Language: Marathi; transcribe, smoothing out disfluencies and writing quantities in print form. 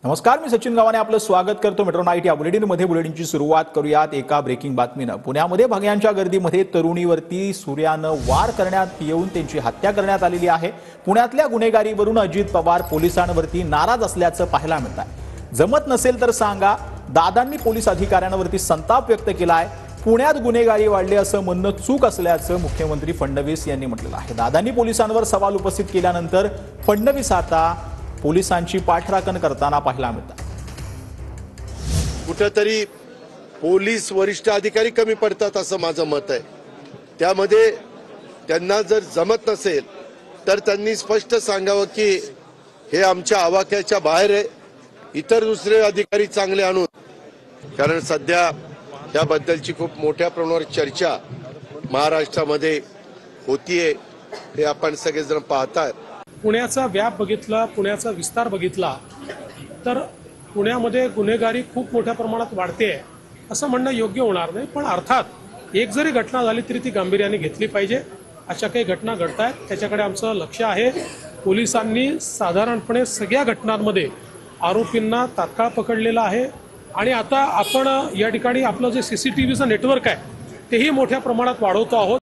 नमस्कार, मी सचिन गावाने आपलं स्वागत करतो मेट्रो नाईट या बुलेटिनमध्ये। बुलेटिनची सुरुवात करूयात एका ब्रेकिंग बातमीनं। पुण्यामध्ये भगव्यांच्या गर्दीमध्ये तरुणीवरती सूर्यानं वार करण्यात येऊन त्यांची हत्या करण्यात आलेली आहे। पुण्यातल्या गुन्हेगारीवरून अजित पवार पोलिसांवरती नाराज असल्याचं पाहायला मिळत आहे। जमत नसेल तर सांगा, दादांनी पोलीस अधिकाऱ्यांवरती संताप व्यक्त केला आहे। पुण्यात गुन्हेगारी वाढली असं म्हणणं चूक असल्याचं मुख्यमंत्री फडणवीस यांनी म्हटलं आहे। दादांनी पोलिसांवर सवाल उपस्थित केल्यानंतर फडणवीस आता पोलिसांची पाठराखण करताना पाहायला मिळतात। कुठेतरी पोलीस वरिष्ठ अधिकारी कमी पडतात असं माझं मत आहे। त्यामध्ये त्यांना जर जमत नसेल तर त्यांनी स्पष्ट सांगावं की हे आमच्या आवाक्याच्या बाहेर आहे, इतर दुसरे अधिकारी चांगले आणून। कारण सध्या त्याबद्दलची खूप मोठ्या प्रमाणावर चर्चा महाराष्ट्रामध्ये होतीये, हे आपण सगळेजण पाहताय। पुण्याचा व्याप बघितला, पुण्याचा विस्तार बघितला तर पुण्यामध्ये गुन्हेगारी खूप मोठ्या प्रमाणात वाढते आहे असं म्हणणं योग्य होणार नाही। पण अर्थात एक जरी घटना झाली तरी ती गांभीर्याने घेतली पाहिजे। अशा काही घटना घडतायत त्याच्याकडे आमचं लक्ष आहे। पोलिसांनी साधारणपणे सगळ्या घटनांमध्ये आरोपींना तात्काळ पकडलेलं आहे आणि आता आपण या ठिकाणी आपलं जे CCTVचं नेटवर्क आहे तेही मोठ्या प्रमाणात वाढवतो आहोत।